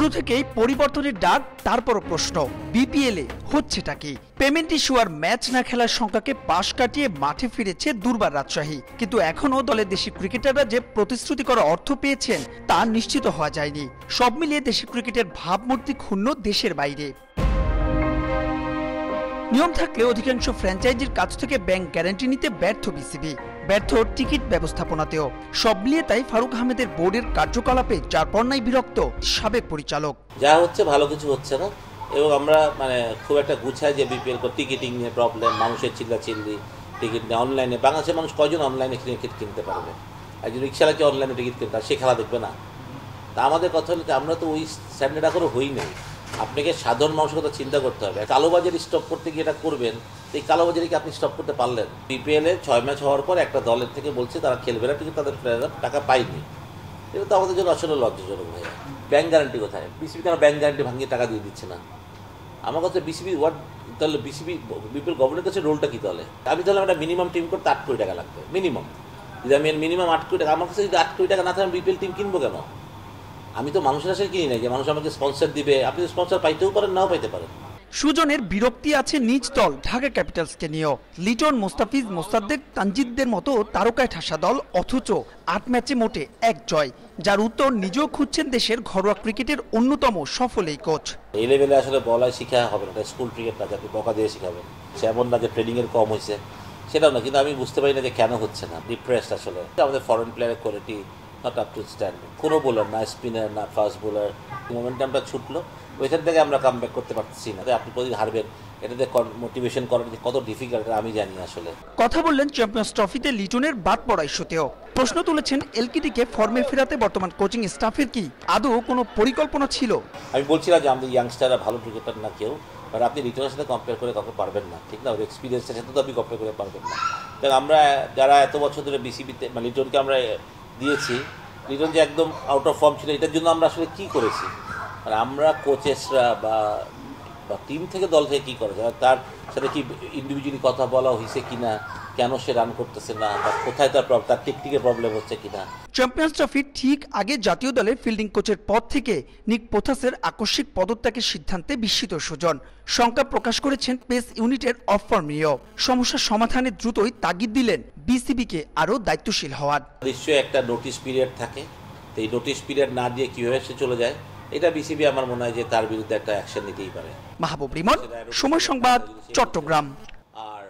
শুরু থেকেই পরিবর্তনের ডাক, তারপরও প্রশ্ন বিপিএল এ হচ্ছেটা কি? পেমেন্ট ইস্যু আর ম্যাচ না খেলার শঙ্কাকে পাশ কাটিয়ে মাঠে ফিরেছে দুর্বার রাজশাহী, কিন্তু এখনও দলের দেশি ক্রিকেটাররা যে প্রতিশ্রুতি করা অর্থ পেয়েছেন তা নিশ্চিত হওয়া যায়নি। সব মিলিয়ে দেশি ক্রিকেটের ভাবমূর্তি ক্ষুণ্ণ দেশের বাইরে। নিয়ম থাকলে অধিকাংশ ফ্র্যাঞ্চাইজির কাছ থেকে ব্যাংক গ্যারান্টি নিতে ব্যর্থ বিসিবি, ব্যর্থ টিকিট ব্যবস্থাপনাতেও। সব মিলিয়ে তাই ফারুক আহমেদের বোর্ডের কার্যকলাপে যার পর্যায়ে বিরক্ত সাবেক পরিচালক। যা হচ্ছে ভালো কিছু হচ্ছে না, এবং আমরা খুব একটা গুছাই যে বিপিএল টিকিটিং নিয়ে প্রবলেম, মানুষের চিল্লাচিল্লি, টিকিট নিয়ে অনলাইনে বাংলাদেশের মানুষ কয়জন অনলাইনে টিকিট কিনতে পারবে? একজন রিক্সাওয়ালাকে অনলাইনে টিকিট কিনতে সে খেলা দেখবে না। তা আমাদের কথা হলো যে আমরা তো ওই স্ট্যান্ডার্ড এখনো হই নাই। আপনাকে সাধারণ মানুষের কথা চিন্তা করতে হবে। কালোবাজারি স্টপ করতে গিয়ে এটা করবেন, এই কালোবাজারিকে আপনি স্টপ করতে পারলেন? বিপিএলে 6 ম্যাচ হওয়ার পর একটা দলের থেকে বলছে তারা খেলবে না, কিন্তু তাদের প্লেয়াররা টাকা পায়নি। এটা তো আমাদের জন্য আসলে লজ্জাজনক ভাইয়া। ব্যাংক গ্যারান্টি কোথায়? বিসিবি তারা ব্যাংক গ্যারান্টি ভাঙিয়ে টাকা দিয়ে দিচ্ছে না। আমার কাছে বিসিবি তাহলে বিপিএল গভর্নমেন্টের কাছে রোলটা কী? তাহলে আমি তাহলে একটা মিনিমাম টিম করতে 8 কোটি টাকা লাগবে মিনিমাম। যদি আমি মিনিমাম 8 কোটি টাকা, আমার কাছে যদি 8 কোটি টাকা না থাকে আমি বিপিএল টিম কিনবো কেন? আমি তো মানুষের কাছে কিনি নাই যে মানুষ আমাকে স্পন্সর দিবে। আপনি স্পন্সর পাইতেও পারেন, নাও পাইতে পারেন। সুজনের বিরক্তি আছে নিজ দল ঢাকা ক্যাপিটালসকে নিয়েও। লিটন, মোস্তাফিজ, মোস্তাদ্দেক, তানজিদদের মতো তারকায় ঠাসা দল, অথচ 8 ম্যাচে মোটে 1 জয়, যার উত্তর নিজেও খুঁজছেন দেশের ঘরোয়া ক্রিকেটের অন্যতম সফল এই কোচ। এই লেভেলে আসলে বলাই শিখা হবে না, স্কুল ক্রিকেট না যাতে বকা দিয়ে শিখাবেন, সে এমন না যে ট্রেনিংয়ের কম হয়েছে, সেটাও না। কিন্তু আমি বুঝতে পারি না যে কেন হচ্ছে না। ডিপ্রেসড আসলে আমাদের ফরেন প্লেয়ারের quality not up to standard. কোনো বোলার না, স্পিনার না, ফাস্ট বোলার, মোমেন্টামটা ছুটলো, ওইখান থেকে আমরা কাম ব্যাক করতে পারতেছি না। আপনি প্রতিদিন হারবেন, এটাতে মোটিভেশন করার যে কত ডিফিকাল্ট আমি জানি আসলে। কথা বললেন চ্যাম্পিয়ন্স ট্রফিতে লিটনের বাদ পড়া ইস্যুতেও। প্রশ্ন তুলেছেন এলকিটিকে ফর্মে ফেরাতে বর্তমান কোচিং স্টাফের কি আদৌ কোনো পরিকল্পনা ছিল? আমি বলছিলাম যে আমাদের ইয়াংস্টাররা ভালো ক্রিকেটার না কেউ, আর আপনি লিটনের সাথে কম্পেয়ার করে কাউকে পারবেন না, ঠিক না? ওর এক্সপিরিয়েন্সের সাথে তো আপনি কম্পেয়ার করে পারবেন না। তাই আমরা যারা এত বছর ধরে বিসিবিতে লিটনকে আমরা দিয়েছি, লিটন যে একদম আউট অফ ফর্ম ছিল, এটার জন্য আমরা আসলে কী করেছি? আমরা কোচেসরা বা টিম থেকে দল থেকে কী করা যায়, তার সাথে কি ইন্ডিভিজুয়ালি কথা বলা হয়েছে কিনা, কেন সে রান করতেছে না, বা কোথায় তার টেকনিকের প্রবলেম হচ্ছে কিনা। চ্যাম্পিয়ন্স ট্রফির ঠিক আগে জাতীয় দলের ফিল্ডিং কোচের পদ থেকে নিক পোথাসের আকস্মিক পদত্যাগের সিদ্ধান্তে বিস্মিত সুজন। শঙ্কা প্রকাশ করেছেন পেস ইউনিটের অফ ফর্ম নিয়েও। সমস্যার সমাধানে দ্রুতই তাগিদ দিলেন বিসিবিকে আরও দায়িত্বশীল হওয়ার। নিশ্চয়ই একটা নোটিশ পিরিয়ড থাকে, তো এই নোটিশ পিরিয়ড না দিয়ে কীভাবে সে চলে যায়, এটা বিসিবি আমার মনে হয় যে তার বিরুদ্ধে একটা অ্যাকশন নিতেই পারে। মাহবুব রিমন, সময় সংবাদ, চট্টগ্রাম। আর